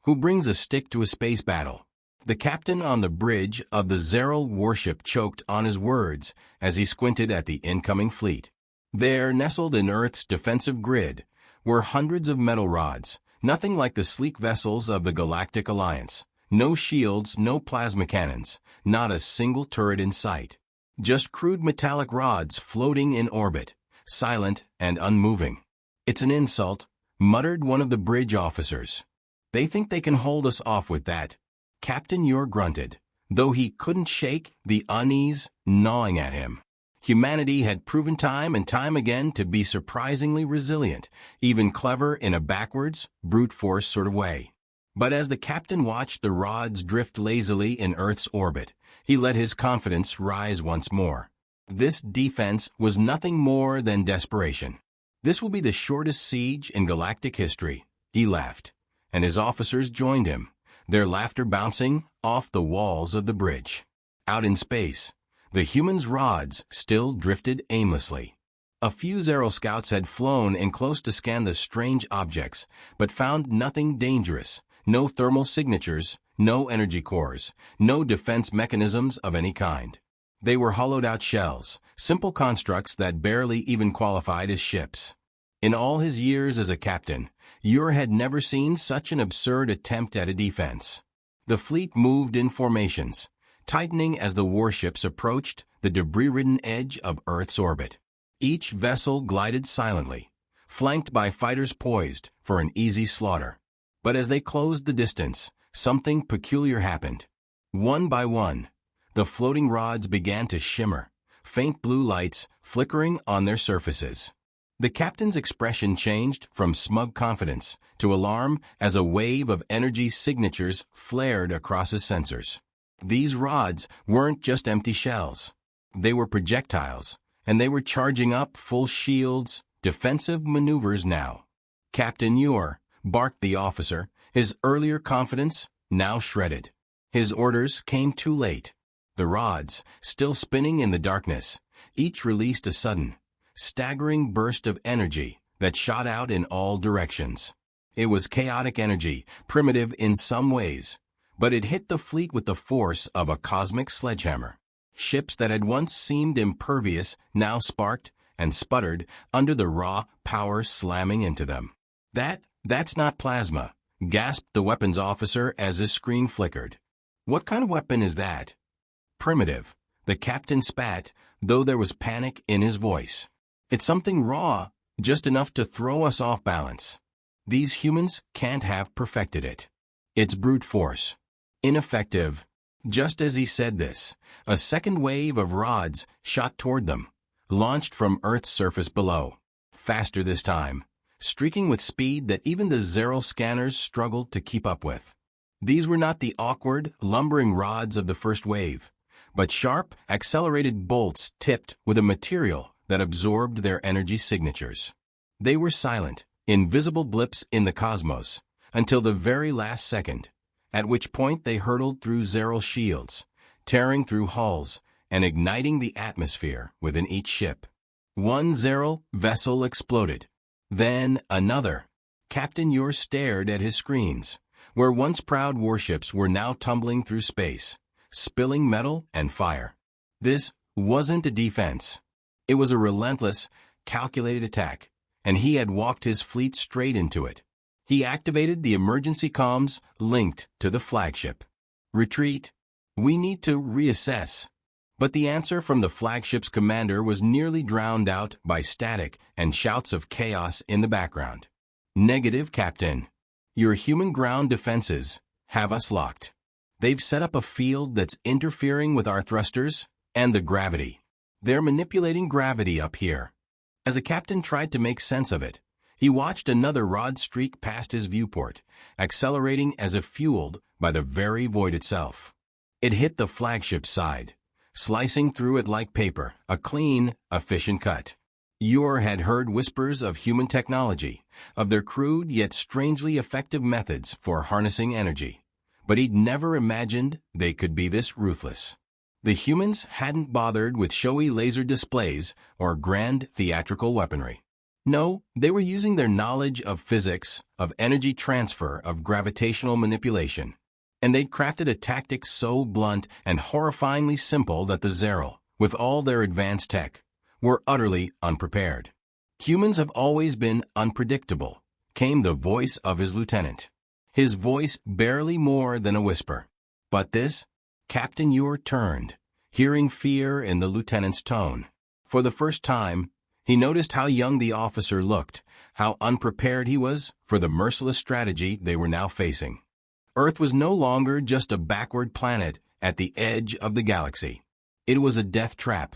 Who brings a stick to a space battle? The captain on the bridge of the Zeral warship choked on his words as he squinted at the incoming fleet. There, nestled in Earth's defensive grid, were hundreds of metal rods, nothing like the sleek vessels of the Galactic Alliance. No shields, no plasma cannons, not a single turret in sight. Just crude metallic rods floating in orbit, silent and unmoving. "It's an insult," muttered one of the bridge officers. "They think they can hold us off with that." Captain Ure grunted, though he couldn't shake the unease gnawing at him. Humanity had proven time and time again to be surprisingly resilient, even clever in a backwards, brute force sort of way. But as the captain watched the rods drift lazily in Earth's orbit, he let his confidence rise once more. This defense was nothing more than desperation. "This will be the shortest siege in galactic history," he laughed, and his officers joined him, their laughter bouncing off the walls of the bridge. Out in space, the humans' rods still drifted aimlessly. A few Zeral scouts had flown in close to scan the strange objects, but found nothing dangerous. No thermal signatures, no energy cores, no defense mechanisms of any kind. They were hollowed-out shells, simple constructs that barely even qualified as ships. In all his years as a captain, Ure had never seen such an absurd attempt at a defense. The fleet moved in formations, tightening as the warships approached the debris-ridden edge of Earth's orbit. Each vessel glided silently, flanked by fighters poised for an easy slaughter. But as they closed the distance, something peculiar happened. One by one, the floating rods began to shimmer, faint blue lights flickering on their surfaces. The captain's expression changed from smug confidence to alarm as a wave of energy signatures flared across his sensors. These rods weren't just empty shells. They were projectiles, and they were charging up full shields, defensive maneuvers now. "Captain Ure," barked the officer, his earlier confidence now shredded. His orders came too late. The rods, still spinning in the darkness, each released a sudden, staggering burst of energy that shot out in all directions. It was chaotic energy, primitive in some ways, but it hit the fleet with the force of a cosmic sledgehammer. Ships that had once seemed impervious now sparked and sputtered under the raw power slamming into them. That's not plasma," gasped the weapons officer as his screen flickered. "What kind of weapon is that?" "Primitive," the captain spat, though there was panic in his voice. "It's something raw, just enough to throw us off balance. These humans can't have perfected it. It's brute force. Ineffective." Just as he said this, a second wave of rods shot toward them, launched from Earth's surface below. Faster this time, streaking with speed that even the Zeral scanners struggled to keep up with. These were not the awkward, lumbering rods of the first wave, but sharp, accelerated bolts tipped with a material that absorbed their energy signatures. They were silent, invisible blips in the cosmos, until the very last second, at which point they hurtled through Zeral shields, tearing through hulls and igniting the atmosphere within each ship. One Zeral vessel exploded. Then another. Captain Ure stared at his screens, where once proud warships were now tumbling through space, spilling metal and fire. This wasn't a defense. It was a relentless, calculated attack, and he had walked his fleet straight into it. He activated the emergency comms linked to the flagship. "Retreat. We need to reassess." But the answer from the flagship's commander was nearly drowned out by static and shouts of chaos in the background. "Negative, Captain. Your human ground defenses have us locked. They've set up a field that's interfering with our thrusters and the gravity. They're manipulating gravity up here." As the captain tried to make sense of it, he watched another rod streak past his viewport, accelerating as if fueled by the very void itself. It hit the flagship's side, slicing through it like paper, a clean, efficient cut. Ure had heard whispers of human technology, of their crude yet strangely effective methods for harnessing energy, but he'd never imagined they could be this ruthless. The humans hadn't bothered with showy laser displays or grand theatrical weaponry. No, they were using their knowledge of physics, of energy transfer, of gravitational manipulation. And they'd crafted a tactic so blunt and horrifyingly simple that the Zeral, with all their advanced tech, were utterly unprepared. Humans have always been unpredictable, came the voice of his lieutenant. His voice barely more than a whisper. But this, Captain Ure turned, hearing fear in the lieutenant's tone. For the first time, he noticed how young the officer looked, how unprepared he was for the merciless strategy they were now facing. Earth was no longer just a backward planet at the edge of the galaxy. It was a death trap,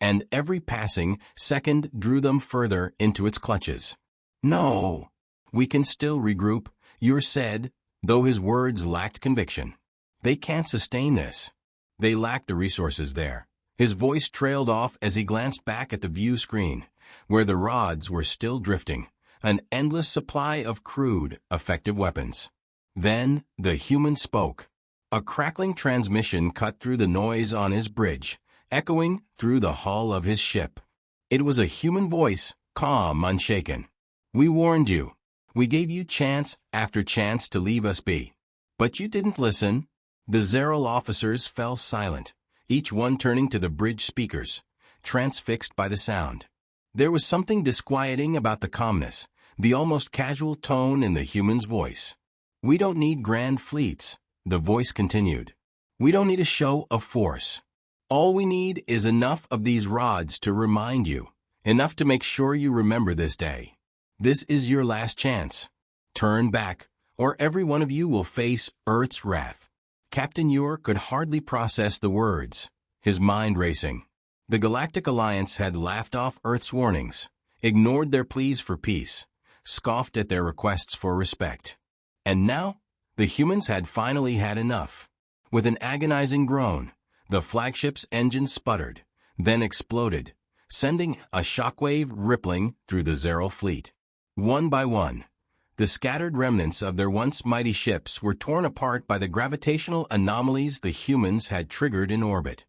and every passing second drew them further into its clutches. "No, we can still regroup," Ure said, though his words lacked conviction. "They can't sustain this. They lack the resources there." His voice trailed off as he glanced back at the view screen, where the rods were still drifting, an endless supply of crude, effective weapons. Then the human spoke. A crackling transmission cut through the noise on his bridge, echoing through the hull of his ship. It was a human voice, calm, unshaken. "We warned you. We gave you chance after chance to leave us be. But you didn't listen." The Zeral officers fell silent, each one turning to the bridge speakers, transfixed by the sound. There was something disquieting about the calmness, the almost casual tone in the human's voice. "We don't need grand fleets," the voice continued. "We don't need a show of force. All we need is enough of these rods to remind you, enough to make sure you remember this day. This is your last chance. Turn back, or every one of you will face Earth's wrath." Captain Ure could hardly process the words, his mind racing. The Galactic Alliance had laughed off Earth's warnings, ignored their pleas for peace, scoffed at their requests for respect. And now, the humans had finally had enough. With an agonizing groan, the flagship's engine sputtered, then exploded, sending a shockwave rippling through the Zeral fleet. One by one, the scattered remnants of their once mighty ships were torn apart by the gravitational anomalies the humans had triggered in orbit,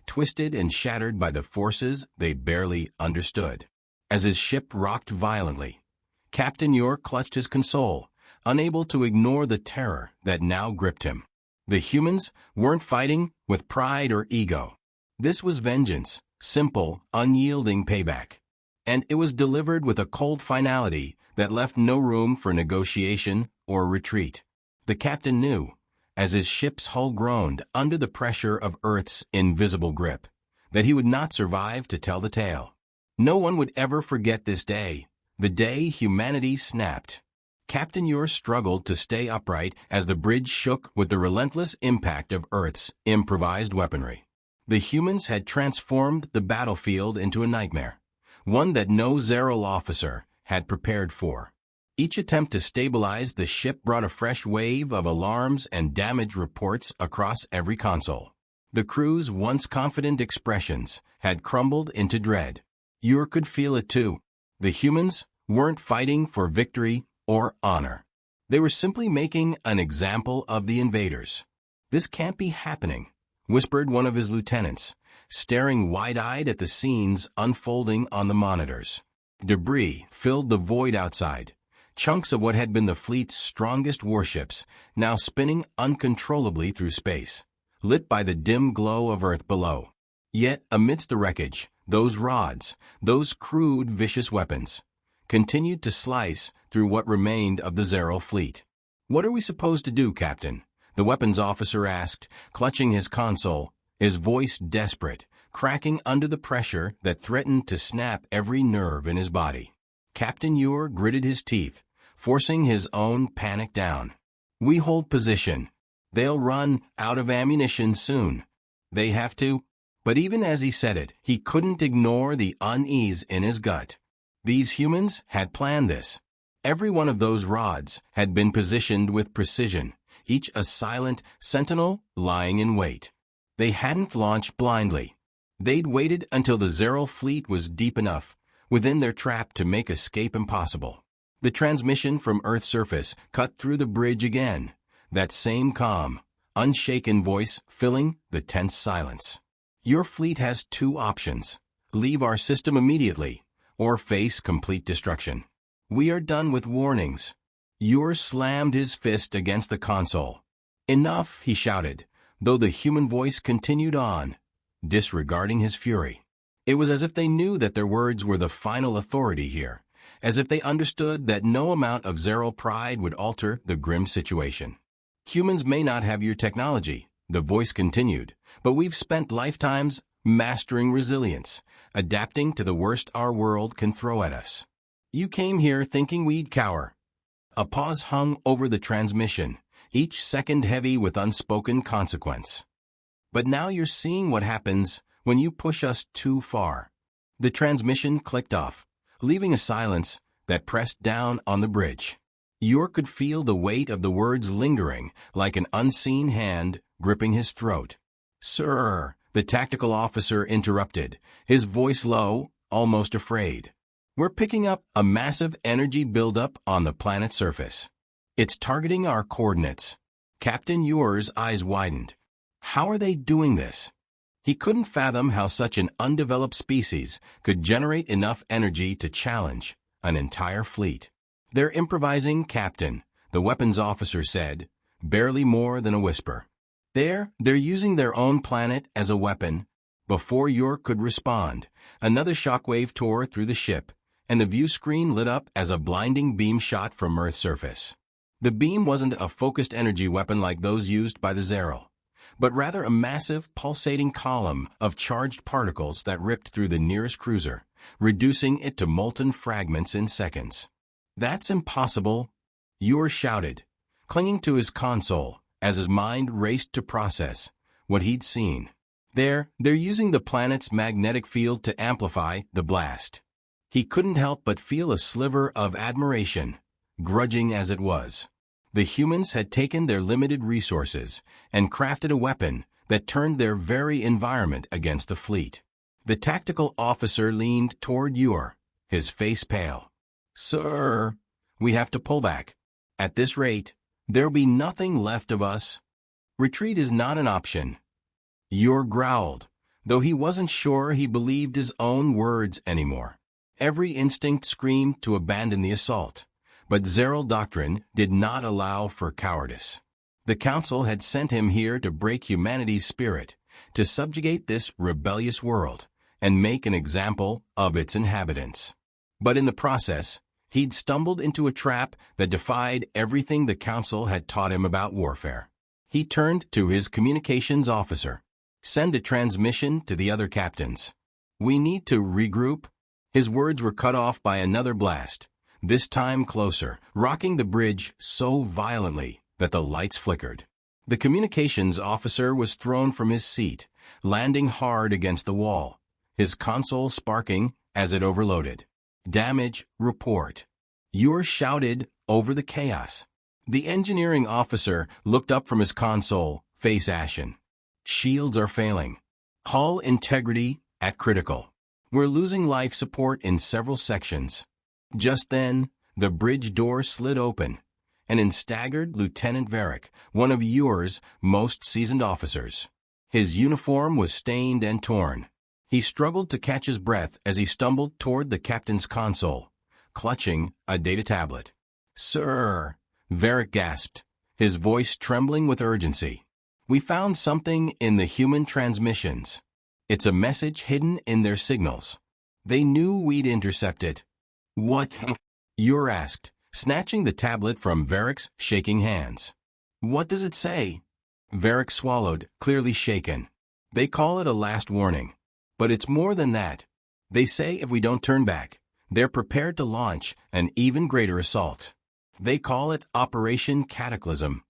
twisted and shattered by the forces they barely understood. As his ship rocked violently, Captain Ure clutched his console, unable to ignore the terror that now gripped him. The humans weren't fighting with pride or ego. This was vengeance, simple, unyielding payback. And it was delivered with a cold finality that left no room for negotiation or retreat. The captain knew, as his ship's hull groaned under the pressure of Earth's invisible grip, that he would not survive to tell the tale. No one would ever forget this day, the day humanity snapped. Captain Ure struggled to stay upright as the bridge shook with the relentless impact of Earth's improvised weaponry. The humans had transformed the battlefield into a nightmare, one that no Zeral officer had prepared for. Each attempt to stabilize the ship brought a fresh wave of alarms and damage reports across every console. The crew's once confident expressions had crumbled into dread. Ure could feel it too. The humans weren't fighting for victory or honor. They were simply making an example of the invaders. "This can't be happening," whispered one of his lieutenants, staring wide-eyed at the scenes unfolding on the monitors. Debris filled the void outside, chunks of what had been the fleet's strongest warships now spinning uncontrollably through space, lit by the dim glow of Earth below. Yet, amidst the wreckage, those rods, those crude, vicious weapons, continued to slice through what remained of the Zeral fleet. "What are we supposed to do, Captain?" the weapons officer asked, clutching his console, his voice desperate, cracking under the pressure that threatened to snap every nerve in his body. Captain Ure gritted his teeth, forcing his own panic down. "We hold position. They'll run out of ammunition soon. They have to." But even as he said it, he couldn't ignore the unease in his gut. These humans had planned this. Every one of those rods had been positioned with precision, each a silent sentinel lying in wait. They hadn't launched blindly. They'd waited until the Zeral fleet was deep enough within their trap to make escape impossible. The transmission from Earth's surface cut through the bridge again, that same calm, unshaken voice filling the tense silence. "Your fleet has two options. Leave our system immediately, or face complete destruction. We are done with warnings. Yor slammed his fist against the console. Enough, he shouted, though the human voice continued on, disregarding his fury. It was as if they knew that their words were the final authority here, as if they understood that no amount of Zero pride would alter the grim situation. Humans may not have your technology, the voice continued, but we've spent lifetimes mastering resilience, adapting to the worst our world can throw at us. You came here thinking we'd cower. A pause hung over the transmission, each second heavy with unspoken consequence. But now you're seeing what happens when you push us too far. The transmission clicked off, leaving a silence that pressed down on the bridge. Yor could feel the weight of the words lingering like an unseen hand gripping his throat. "Sir," the tactical officer interrupted, his voice low, almost afraid. "We're picking up a massive energy buildup on the planet's surface. It's targeting our coordinates." Captain Yor's eyes widened. How are they doing this? He couldn't fathom how such an undeveloped species could generate enough energy to challenge an entire fleet. "They're improvising, Captain," the weapons officer said, barely more than a whisper. They're using their own planet as a weapon." Before York could respond, another shockwave tore through the ship, and the view screen lit up as a blinding beam shot from Earth's surface. The beam wasn't a focused energy weapon like those used by the Zero, but rather a massive, pulsating column of charged particles that ripped through the nearest cruiser, reducing it to molten fragments in seconds. "That's impossible," Yor shouted, clinging to his console as his mind raced to process what he'd seen. They're using the planet's magnetic field to amplify the blast." He couldn't help but feel a sliver of admiration, grudging as it was. The humans had taken their limited resources and crafted a weapon that turned their very environment against the fleet. The tactical officer leaned toward Yor, his face pale. "Sir, we have to pull back. At this rate, there'll be nothing left of us. Retreat is not an option." Yor growled, though he wasn't sure he believed his own words anymore. Every instinct screamed to abandon the assault, but Zeril doctrine did not allow for cowardice. The Council had sent him here to break humanity's spirit, to subjugate this rebellious world, and make an example of its inhabitants. But in the process, he'd stumbled into a trap that defied everything the Council had taught him about warfare. He turned to his communications officer. "Send a transmission to the other captains. We need to regroup." His words were cut off by another blast, this time closer, rocking the bridge so violently that the lights flickered. The communications officer was thrown from his seat, landing hard against the wall, his console sparking as it overloaded. "Damage report." Yor shouted over the chaos. The engineering officer looked up from his console, face ashen. "Shields are failing. Hull integrity at critical. We're losing life support in several sections." Just then, the bridge door slid open, and in staggered Lieutenant Varric, one of Yor's most seasoned officers. His uniform was stained and torn. He struggled to catch his breath as he stumbled toward the captain's console, clutching a data tablet. "Sir," Varric gasped, his voice trembling with urgency. "We found something in the human transmissions. It's a message hidden in their signals. They knew we'd intercept it." "What?" Yor asked, snatching the tablet from Varric's shaking hands. "What does it say?" Varric swallowed, clearly shaken. "They call it a last warning. But it's more than that. They say if we don't turn back, they're prepared to launch an even greater assault. They call it Operation Cataclysm."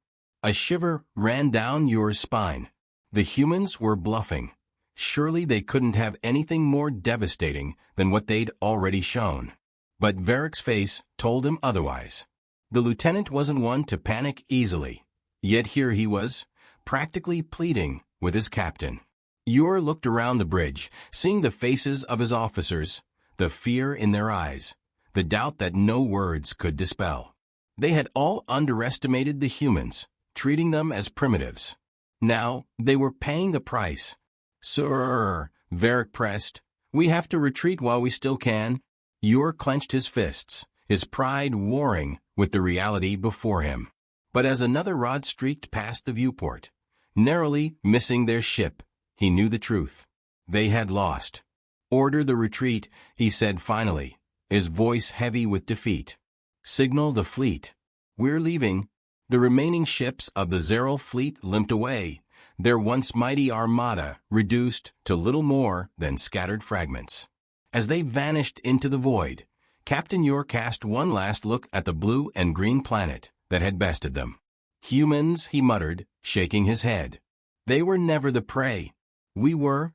A shiver ran down Yor's spine. The humans were bluffing. Surely they couldn't have anything more devastating than what they'd already shown. But Varric's face told him otherwise. The lieutenant wasn't one to panic easily, yet here he was, practically pleading with his captain. Yor looked around the bridge, seeing the faces of his officers, the fear in their eyes, the doubt that no words could dispel. They had all underestimated the humans, treating them as primitives. Now, they were paying the price. "Sir," Varric pressed, "we have to retreat while we still can." Yor clenched his fists, his pride warring with the reality before him. But as another rod streaked past the viewport, narrowly missing their ship, he knew the truth. They had lost. "Order the retreat," he said finally, his voice heavy with defeat. "Signal the fleet. We're leaving." The remaining ships of the Zeral fleet limped away, their once mighty armada reduced to little more than scattered fragments. As they vanished into the void, Captain Yor cast one last look at the blue and green planet that had bested them. "Humans," he muttered, shaking his head. "They were never the prey. We were."